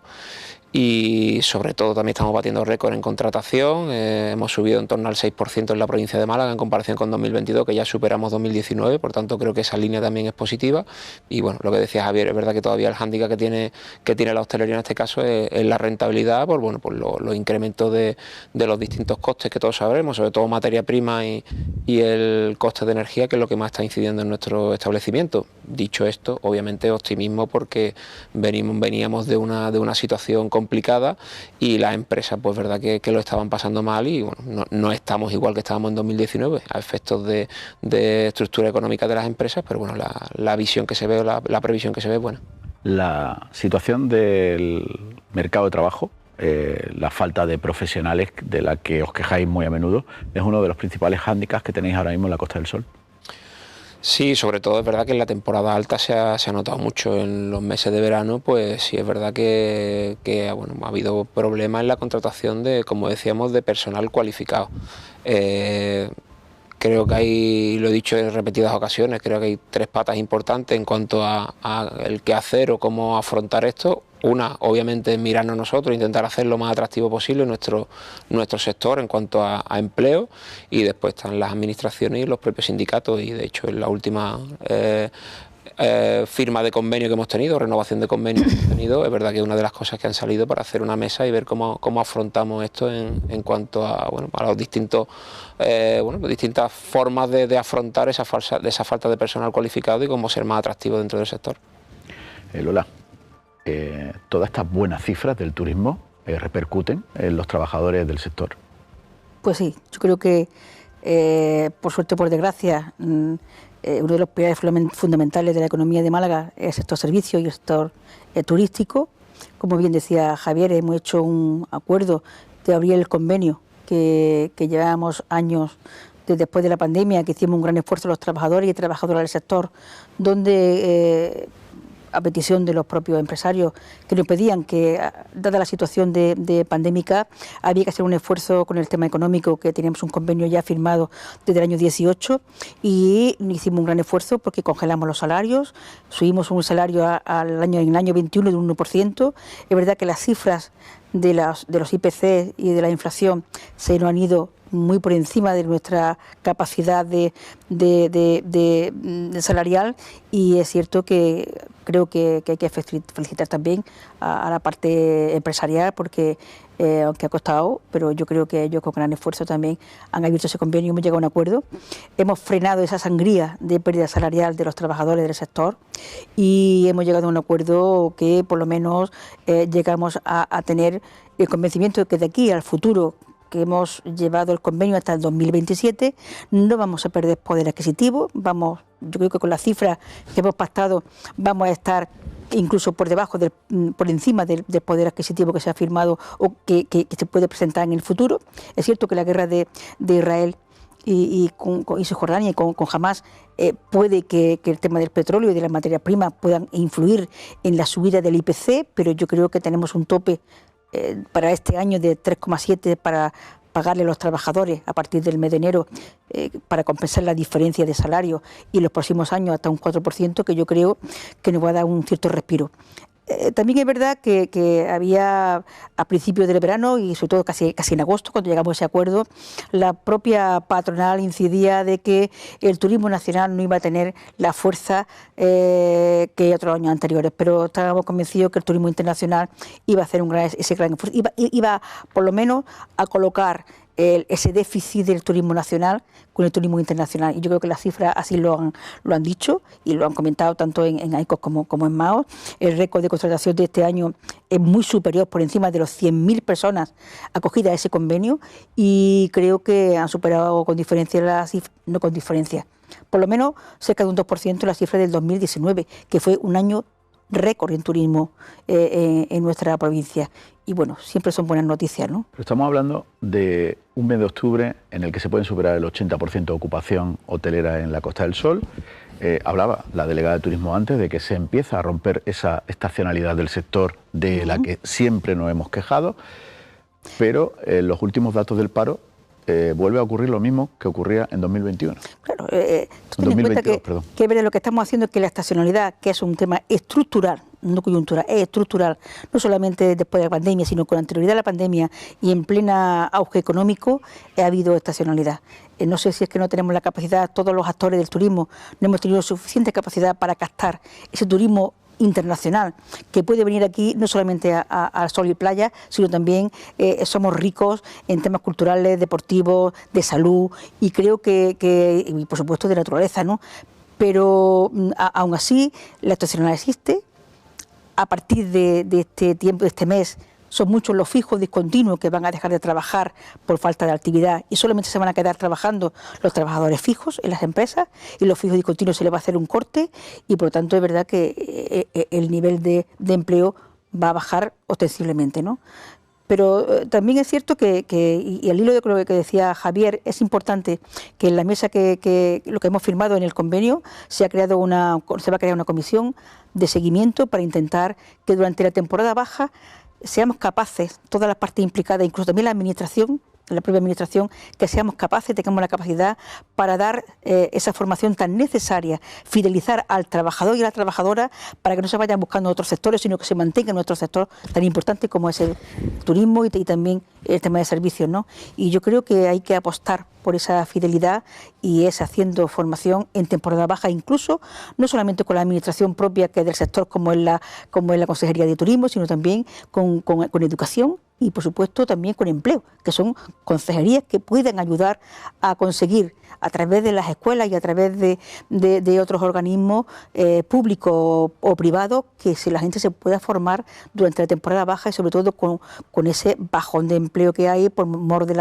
y sobre todo también estamos batiendo récord en contratación. Hemos subido en torno al 6% en la provincia de Málaga en comparación con 2022, que ya superamos 2019, por tanto creo que esa línea también es positiva. Y bueno, lo que decía Javier, es verdad que todavía el hándicap que tiene la hostelería en este caso es la rentabilidad por los incrementos de los distintos costes que todos sabremos, sobre todo materia prima y el coste de energía, que es lo que más está incidiendo en nuestro establecimiento. Dicho esto, obviamente optimismo, porque veníamos de una situación complicada y las empresas pues verdad que lo estaban pasando mal, y bueno, no estamos igual que estábamos en 2019 a efectos de estructura económica de las empresas, pero bueno, la visión que se ve, la previsión que se ve es buena. La situación del mercado de trabajo, la falta de profesionales de la que os quejáis muy a menudo, es uno de los principales hándicaps que tenéis ahora mismo en la Costa del Sol. Sí, sobre todo es verdad que en la temporada alta se ha notado mucho. En los meses de verano, pues sí es verdad que bueno, ha habido problemas en la contratación de, como decíamos, de personal cualificado. Creo que hay, lo he dicho en repetidas ocasiones, creo que hay 3 patas importantes en cuanto a el qué hacer o cómo afrontar esto. Una, obviamente, es mirarnos nosotros, intentar hacer lo más atractivo posible nuestro sector en cuanto a empleo, y después están las administraciones y los propios sindicatos, y de hecho en la última firma de convenio que hemos tenido, renovación de convenio que hemos tenido, es verdad que es una de las cosas que han salido para hacer una mesa y ver cómo afrontamos esto en cuanto a, bueno, a los distintos distintas formas de afrontar esa falta de personal cualificado y cómo ser más atractivo dentro del sector. Lola, todas estas buenas cifras del turismo repercuten en los trabajadores del sector. Pues sí, yo creo que por suerte o por desgracia, uno de los pilares fundamentales de la economía de Málaga es el sector servicio y el sector turístico. Como bien decía Javier, hemos hecho un acuerdo de abrir el convenio que llevábamos años después de la pandemia, que hicimos un gran esfuerzo los trabajadores y trabajadoras del sector, donde a petición de los propios empresarios que nos pedían que, dada la situación de pandémica, había que hacer un esfuerzo con el tema económico, que teníamos un convenio ya firmado desde el año 18, y hicimos un gran esfuerzo porque congelamos los salarios, subimos un salario en el año 21 de un 1%. Es verdad que las cifras de los IPC y de la inflación se nos han ido muy por encima de nuestra capacidad de salarial, y es cierto que creo que hay que felicitar también a la parte empresarial, porque aunque ha costado, pero yo creo que ellos con gran esfuerzo también han abierto ese convenio y hemos llegado a un acuerdo. Hemos frenado esa sangría de pérdida salarial de los trabajadores del sector y hemos llegado a un acuerdo que por lo menos llegamos a tener el convencimiento de que de aquí al futuro, que hemos llevado el convenio hasta el 2027, no vamos a perder poder adquisitivo. Yo creo que con las cifras que hemos pactado vamos a estar incluso por encima del poder adquisitivo que se ha firmado o que se puede presentar en el futuro. Es cierto que la guerra de Israel y Cisjordania y con Hamas puede que el tema del petróleo y de las materias primas puedan influir en la subida del IPC, pero yo creo que tenemos un tope para este año de 3,7 para pagarle a los trabajadores a partir del mes de enero para compensar la diferencia de salario, y los próximos años hasta un 4%, que yo creo que nos va a dar un cierto respiro. También es verdad que había a principios del verano y sobre todo casi en agosto, cuando llegamos a ese acuerdo, la propia patronal incidía de que el turismo nacional no iba a tener la fuerza que otros años anteriores, pero estábamos convencidos que el turismo internacional iba a hacer ese gran esfuerzo, iba por lo menos a colocar ese déficit del turismo nacional con el turismo internacional, y yo creo que las cifras así lo han dicho y lo han comentado tanto en AICOS como en MAOS. El récord de contratación de este año es muy superior, por encima de los 100.000 personas acogidas a ese convenio, y creo que han superado con diferencia no con diferencia, por lo menos cerca de un 2% la cifra del 2019, que fue un año récord en turismo en nuestra provincia. Y bueno, siempre son buenas noticias, ¿no? Pero estamos hablando de un mes de octubre en el que se pueden superar el 80% de ocupación hotelera en la Costa del Sol. Hablaba la delegada de turismo antes de que se empieza a romper esa estacionalidad del sector de la que siempre nos hemos quejado, pero los últimos datos del paro vuelve a ocurrir lo mismo que ocurría en 2021. Claro, tú ten en cuenta que lo que estamos haciendo es que la estacionalidad, que es un tema estructural no coyuntural, es estructural, no solamente después de la pandemia, sino con anterioridad a la pandemia y en plena auge económico, ha habido estacionalidad. No sé si es que no tenemos la capacidad, todos los actores del turismo, no hemos tenido suficiente capacidad para captar ese turismo internacional, que puede venir aquí no solamente a sol y playa, sino también somos ricos en temas culturales, deportivos, de salud, y creo que y por supuesto de naturaleza, ¿no? Pero aún así la estacionalidad existe. A partir de este tiempo, de este mes, son muchos los fijos discontinuos que van a dejar de trabajar por falta de actividad y solamente se van a quedar trabajando los trabajadores fijos en las empresas, y los fijos discontinuos se les va a hacer un corte, y por lo tanto es verdad que el nivel de empleo va a bajar ostensiblemente, ¿no? Pero también es cierto y al hilo de lo que decía Javier, es importante que en la mesa lo que hemos firmado en el convenio se va a crear una comisión de seguimiento para intentar que durante la temporada baja seamos capaces, todas las partes implicadas, incluso también la administración, la propia administración, que seamos capaces, tengamos la capacidad para dar esa formación tan necesaria, fidelizar al trabajador y a la trabajadora para que no se vayan buscando otros sectores, sino que se mantenga en nuestro sector tan importante como es el turismo y también el tema de servicios, ¿no? Y yo creo que hay que apostar por esa fidelidad, y es haciendo formación en temporada baja, incluso no solamente con la administración propia que es del sector como es la Consejería de Turismo, sino también con educación y por supuesto también con empleo, que son consejerías que pueden ayudar a conseguir a través de las escuelas y a través de otros organismos públicos o privados, que la gente se pueda formar durante la temporada baja, y sobre todo con ese bajón de empleo que hay por mor de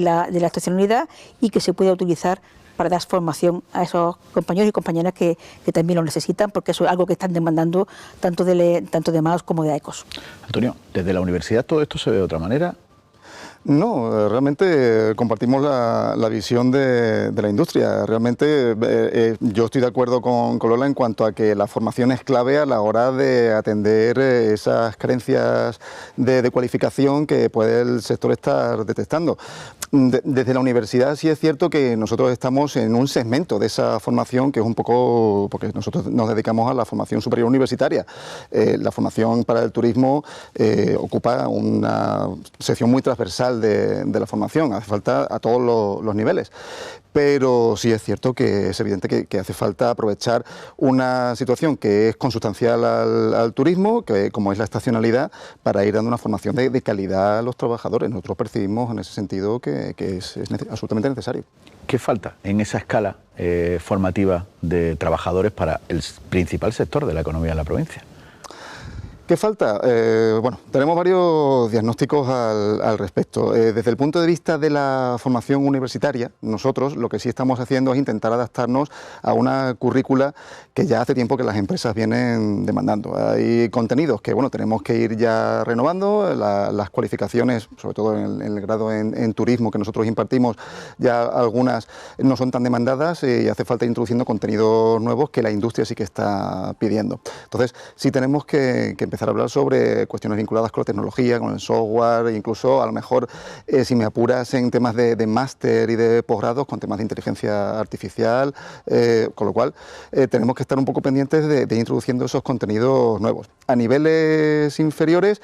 la estacionalidad, y que se pueda utilizar para dar formación a esos compañeros y compañeras que también lo necesitan, porque eso es algo que están demandando tanto de MAOS como de AECOS. Antonio, ¿desde la universidad todo esto se ve de otra manera? No, realmente compartimos la visión de la industria. Realmente yo estoy de acuerdo con Lola en cuanto a que la formación es clave a la hora de atender esas carencias de cualificación que puede el sector estar detectando. Desde la universidad sí es cierto que nosotros estamos en un segmento de esa formación que es un poco, porque nosotros nos dedicamos a la formación superior universitaria. La formación para el turismo ocupa una sección muy transversal de la formación, hace falta a todos los niveles. Pero sí es cierto que es evidente que hace falta aprovechar una situación que es consustancial al turismo, que como es la estacionalidad, para ir dando una formación de calidad a los trabajadores. Nosotros percibimos en ese sentido que es absolutamente necesario. ¿Qué falta en esa escala formativa de trabajadores para el principal sector de la economía de la provincia? ¿Qué falta? Bueno, tenemos varios diagnósticos al respecto. Desde el punto de vista de la formación universitaria, nosotros lo que sí estamos haciendo es intentar adaptarnos a una currícula que ya hace tiempo que las empresas vienen demandando. Hay contenidos que, bueno, tenemos que ir ya renovando, las cualificaciones, sobre todo en el grado en turismo que nosotros impartimos, ya algunas no son tan demandadas y hace falta ir introduciendo contenidos nuevos que la industria sí que está pidiendo. Entonces, sí tenemos que empezar a hablar sobre cuestiones vinculadas con la tecnología, con el software, incluso a lo mejor, si me apuras, en temas de máster y de posgrados, con temas de inteligencia artificial, con lo cual tenemos que estar un poco pendientes de ir introduciendo esos contenidos nuevos. A niveles inferiores,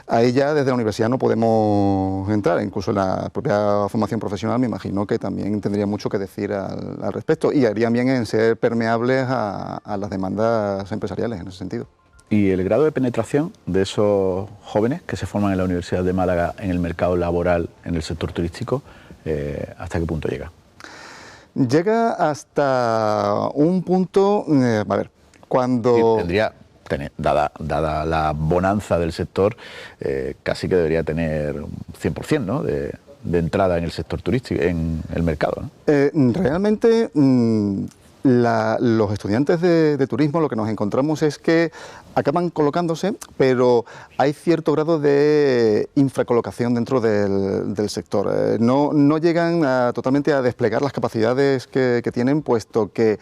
ahí ya desde la universidad no podemos entrar, incluso en la propia formación profesional me imagino que también tendría mucho que decir al respecto, y harían bien en ser permeables a las demandas empresariales en ese sentido. ¿Y el grado de penetración de esos jóvenes que se forman en la Universidad de Málaga en el mercado laboral, en el sector turístico, hasta qué punto llega? Llega hasta un punto, a ver, cuando... Tendría, dada la bonanza del sector, casi que debería tener un 100%, ¿no?, de entrada en el sector turístico, en el mercado, ¿no? Realmente... los estudiantes de turismo lo que nos encontramos es que acaban colocándose, pero hay cierto grado de infracolocación dentro del sector. No llegan totalmente a desplegar las capacidades que tienen, puesto que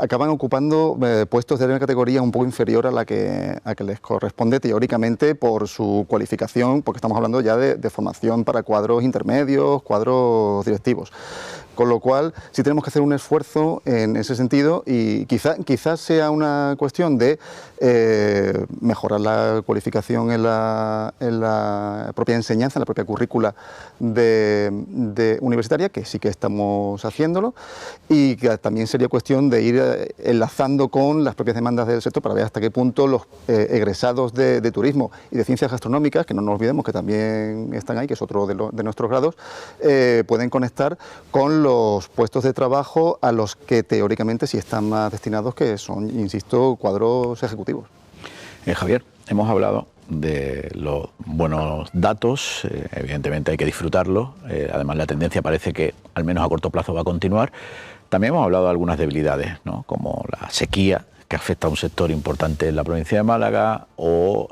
acaban ocupando puestos de una categoría un poco inferior a la que les corresponde teóricamente por su cualificación, porque estamos hablando ya de formación para cuadros intermedios, cuadros directivos. Con lo cual, sí tenemos que hacer un esfuerzo en ese sentido y quizás sea una cuestión de mejorar la cualificación en la propia enseñanza, en la propia currícula de universitaria, que sí que estamos haciéndolo, y que también sería cuestión de ir enlazando con las propias demandas del sector para ver hasta qué punto los egresados de turismo y de ciencias gastronómicas, que no nos olvidemos que también están ahí, que es otro de nuestros grados, pueden conectar con los puestos de trabajo a los que teóricamente sí están más destinados, que son, insisto, cuadros ejecutivos. Javier, hemos hablado de los buenos datos, evidentemente hay que disfrutarlos, además la tendencia parece que al menos a corto plazo va a continuar. También hemos hablado de algunas debilidades, ¿no?, como la sequía, que afecta a un sector importante en la provincia de Málaga, o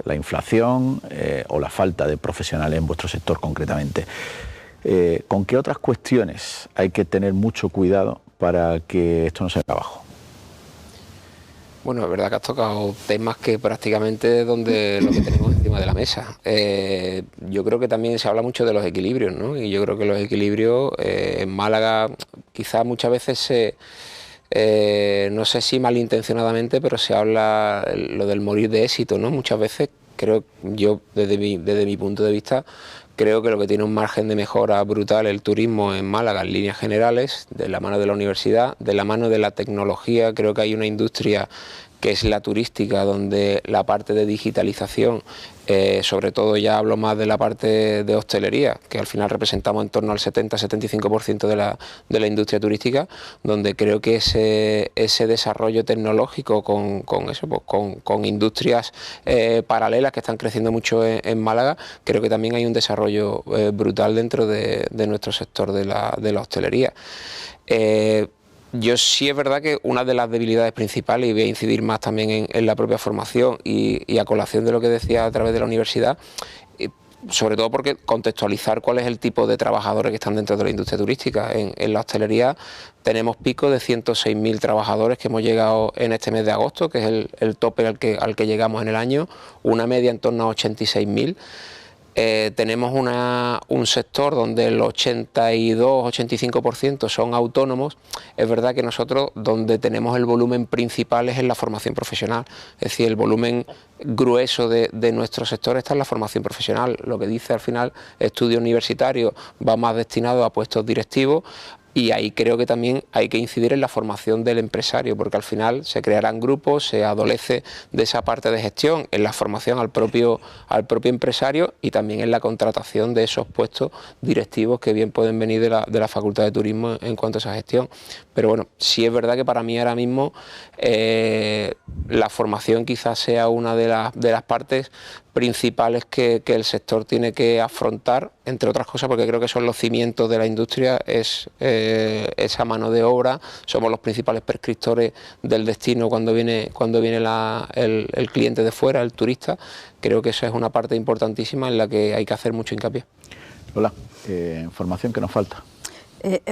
la inflación, o la falta de profesionales en vuestro sector concretamente. ¿Con qué otras cuestiones hay que tener mucho cuidado para que esto no se venga abajo? Bueno, es verdad que has tocado temas que prácticamente es donde lo que tenemos encima de la mesa. Yo creo que también se habla mucho de los equilibrios, ¿no? Y yo creo que los equilibrios en Málaga quizás muchas veces no sé si malintencionadamente, pero se habla lo del morir de éxito, ¿no? Muchas veces creo yo, desde mi punto de vista, creo que lo que tiene un margen de mejora brutal el turismo en Málaga en líneas generales, de la mano de la universidad, de la mano de la tecnología. Creo que hay una industria que es la turística, donde la parte de digitalización, sobre todo ya hablo más de la parte de hostelería, que al final representamos en torno al 70-75% de la industria turística, donde creo que ese desarrollo tecnológico con industrias paralelas que están creciendo mucho en Málaga, creo que también hay un desarrollo brutal dentro de nuestro sector de la hostelería. Yo sí es verdad que una de las debilidades principales, y voy a incidir más también en la propia formación y a colación de lo que decía a través de la universidad, sobre todo porque contextualizar cuál es el tipo de trabajadores que están dentro de la industria turística. En la hostelería tenemos pico de 106.000 trabajadores que hemos llegado en este mes de agosto, que es el tope al que llegamos en el año, una media en torno a 86.000. Tenemos un sector donde el 82-85% son autónomos. Es verdad que nosotros donde tenemos el volumen principal es en la formación profesional, es decir, el volumen grueso de nuestro sector está en la formación profesional. Lo que dice al final estudio universitario va más destinado a puestos directivos. Y ahí creo que también hay que incidir en la formación del empresario, porque al final se crearán grupos, se adolece de esa parte de gestión, en la formación al propio empresario y también en la contratación de esos puestos directivos que bien pueden venir de la Facultad de Turismo en cuanto a esa gestión. Pero bueno, sí es verdad que para mí ahora mismo la formación quizás sea una de las partes principales que el sector tiene que afrontar, entre otras cosas, porque creo que son los cimientos de la industria, es esa mano de obra. Somos los principales prescriptores del destino cuando viene el cliente de fuera, el turista. Creo que esa es una parte importantísima en la que hay que hacer mucho hincapié. Hola, formación que nos falta.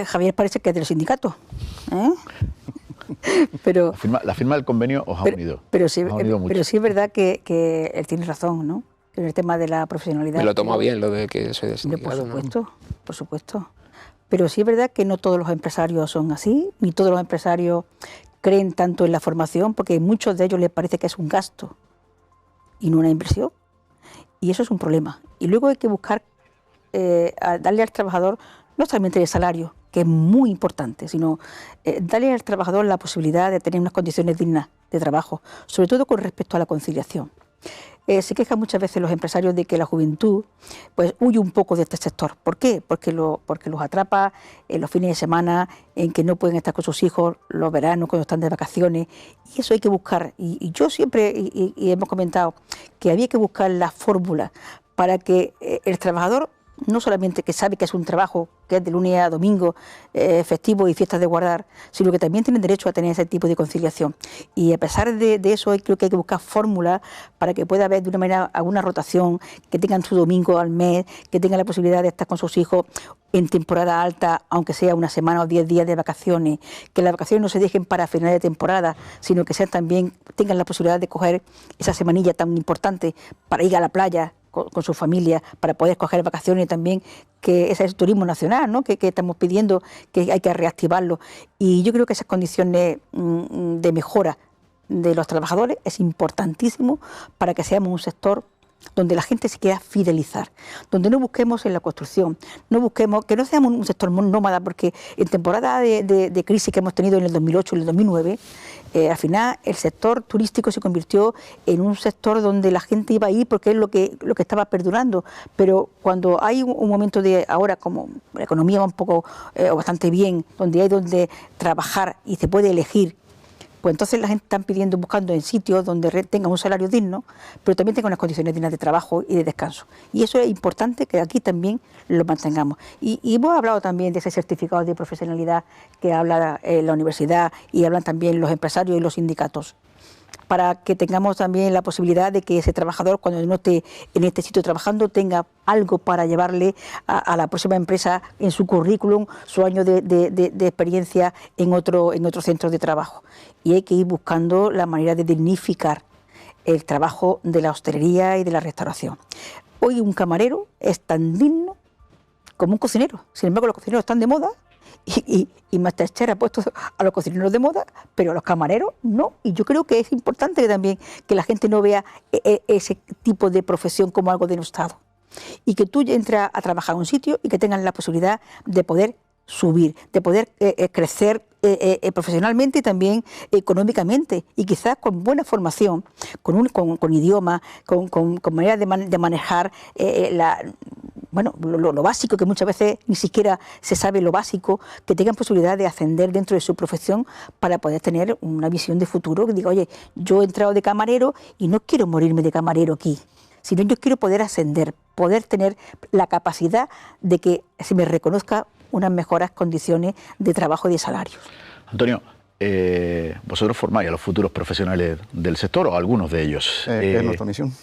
Javier parece que es del sindicato, ¿eh? Pero la firma del convenio os ha unido. Pero sí, mucho. pero sí es verdad que él tiene razón, ¿no? En el tema de la profesionalidad. Me lo toma bien lo de que soy del sindicato. Por supuesto, ¿no? Por supuesto. Pero sí es verdad que no todos los empresarios son así, ni todos los empresarios creen tanto en la formación, porque a muchos de ellos les parece que es un gasto y no una inversión. Y eso es un problema. Y luego hay que buscar darle al trabajador no solamente el salario, que es muy importante, sino darle al trabajador la posibilidad de tener unas condiciones dignas de trabajo, sobre todo con respecto a la conciliación. Se quejan muchas veces los empresarios de que la juventud pues huye un poco de este sector. ¿Por qué? Porque los atrapa en los fines de semana, en que no pueden estar con sus hijos los veranos cuando están de vacaciones, y eso hay que buscar. Y yo siempre, y hemos comentado, que había que buscar la fórmula para que el trabajador, no solamente que sabe que es un trabajo que es de lunes a domingo, festivo y fiestas de guardar, sino que también tienen derecho a tener ese tipo de conciliación. Y a pesar de eso, creo que hay que buscar fórmulas para que pueda haber de una manera alguna rotación, que tengan su domingo al mes, que tengan la posibilidad de estar con sus hijos en temporada alta, aunque sea una semana o 10 días de vacaciones, que las vacaciones no se dejen para final de temporada, sino que sean también tengan la posibilidad de coger esa semanilla tan importante para ir a la playa con su familia para poder coger vacaciones también, que ese es el turismo nacional, ¿no? que estamos pidiendo, que hay que reactivarlo. Y yo creo que esas condiciones de mejora de los trabajadores es importantísimo para que seamos un sector donde la gente se quiera fidelizar, donde no busquemos en la construcción, no busquemos, que no seamos un sector nómada, porque en temporada de crisis que hemos tenido en el 2008 y el 2009, al final el sector turístico se convirtió en un sector donde la gente iba a ir porque es lo que estaba perdurando, pero cuando hay un momento de ahora, como la economía va un poco o bastante bien, donde hay donde trabajar y se puede elegir, pues entonces la gente está pidiendo, buscando en sitios donde tengan un salario digno, pero también tengan unas condiciones dignas de trabajo y de descanso. Y eso es importante que aquí también lo mantengamos. Y hemos hablado también de ese certificado de profesionalidad que habla la universidad y hablan también los empresarios y los sindicatos, para que tengamos también la posibilidad de que ese trabajador, cuando no esté en este sitio trabajando, tenga algo para llevarle a la próxima empresa en su currículum, su año de experiencia en otro centro de trabajo. Y hay que ir buscando la manera de dignificar el trabajo de la hostelería y de la restauración. Hoy un camarero es tan digno como un cocinero. Sin embargo, los cocineros están de moda y Masterchef ha puesto a los cocineros de moda, pero a los camareros no. Y yo creo que es importante que también que la gente no vea ese tipo de profesión como algo denostado. Y que tú entres a trabajar en un sitio y que tengas la posibilidad de poder subir, de poder crecer profesionalmente y también económicamente, y quizás con buena formación, con idioma, con manera de manejar lo básico, que muchas veces ni siquiera se sabe lo básico, que tengan posibilidad de ascender dentro de su profesión para poder tener una visión de futuro, que diga, oye, yo he entrado de camarero y no quiero morirme de camarero aquí, sino yo quiero poder ascender, poder tener la capacidad de que se me reconozca unas mejores condiciones de trabajo y de salarios. Antonio, vosotros formáis a los futuros profesionales del sector, o algunos de ellos. Es nuestra misión.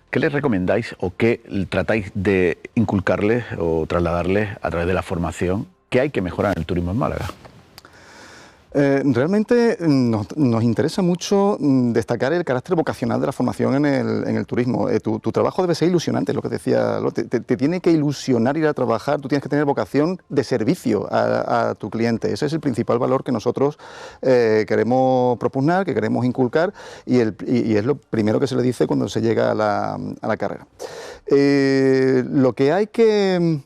¿Qué les recomendáis o qué tratáis de inculcarles o trasladarles a través de la formación que hay que mejorar en el turismo en Málaga? Realmente nos interesa mucho destacar el carácter vocacional de la formación en el turismo. Tu trabajo debe ser ilusionante, lo que decía, te tiene que ilusionar ir a trabajar, tú tienes que tener vocación de servicio a tu cliente. Ese es el principal valor que nosotros queremos propugnar, que queremos inculcar, y es lo primero que se le dice cuando se llega a la carrera. Lo que hay que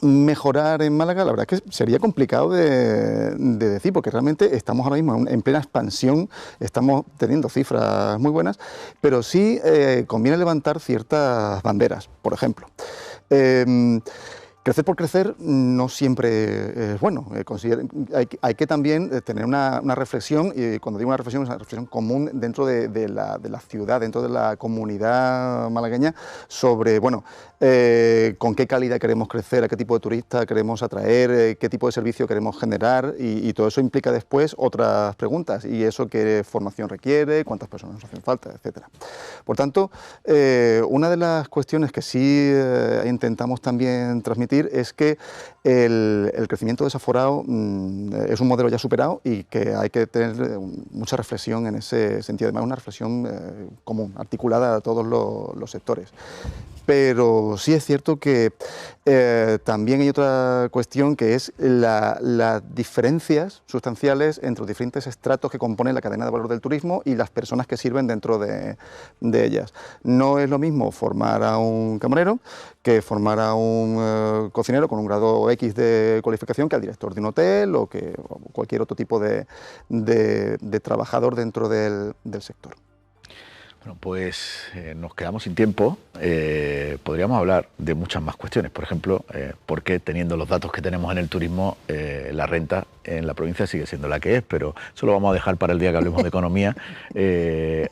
mejorar en Málaga, la verdad es que sería complicado de decir, porque realmente estamos ahora mismo en plena expansión, estamos teniendo cifras muy buenas, pero sí conviene levantar ciertas banderas. Por ejemplo, crecer por crecer no siempre es bueno. Hay que también tener una reflexión, y cuando digo una reflexión, es una reflexión común dentro de la ciudad, dentro de la comunidad malagueña, sobre, bueno, con qué calidad queremos crecer, a qué tipo de turistas queremos atraer, qué tipo de servicio queremos generar, y todo eso implica después otras preguntas, y eso qué formación requiere, cuántas personas nos hacen falta, etcétera. Por tanto, una de las cuestiones que sí intentamos también transmitir es que el crecimiento desaforado es un modelo ya superado y que hay que tener mucha reflexión en ese sentido, además una reflexión común, articulada a todos los sectores. Pero sí es cierto que también hay otra cuestión, que es las diferencias sustanciales entre los diferentes estratos que componen la cadena de valor del turismo y las personas que sirven dentro de ellas. No es lo mismo formar a un camarero que formar a un cocinero con un grado X de cualificación, que al director de un hotel o cualquier otro tipo de trabajador dentro del sector. Bueno, pues nos quedamos sin tiempo. Podríamos hablar de muchas más cuestiones. Por ejemplo, por qué, teniendo los datos que tenemos en el turismo, la renta en la provincia sigue siendo la que es, pero eso lo vamos a dejar para el día que hablemos de economía.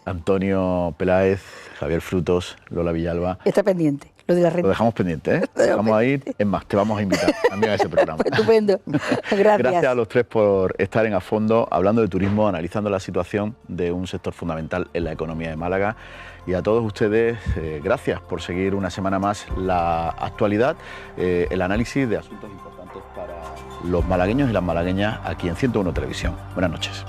Antonio Peláez, Javier Frutos, Lola Villalba. Está pendiente. Lo de la renta. Lo dejamos pendiente, ¿eh? Vamos a ir, es más, te vamos a invitar también a ese programa. Estupendo. Gracias. Gracias a los tres por estar en A Fondo, hablando de turismo, analizando la situación de un sector fundamental en la economía de Málaga. Y a todos ustedes, gracias por seguir una semana más la actualidad, el análisis de asuntos importantes para los malagueños y las malagueñas aquí en 101 Televisión. Buenas noches.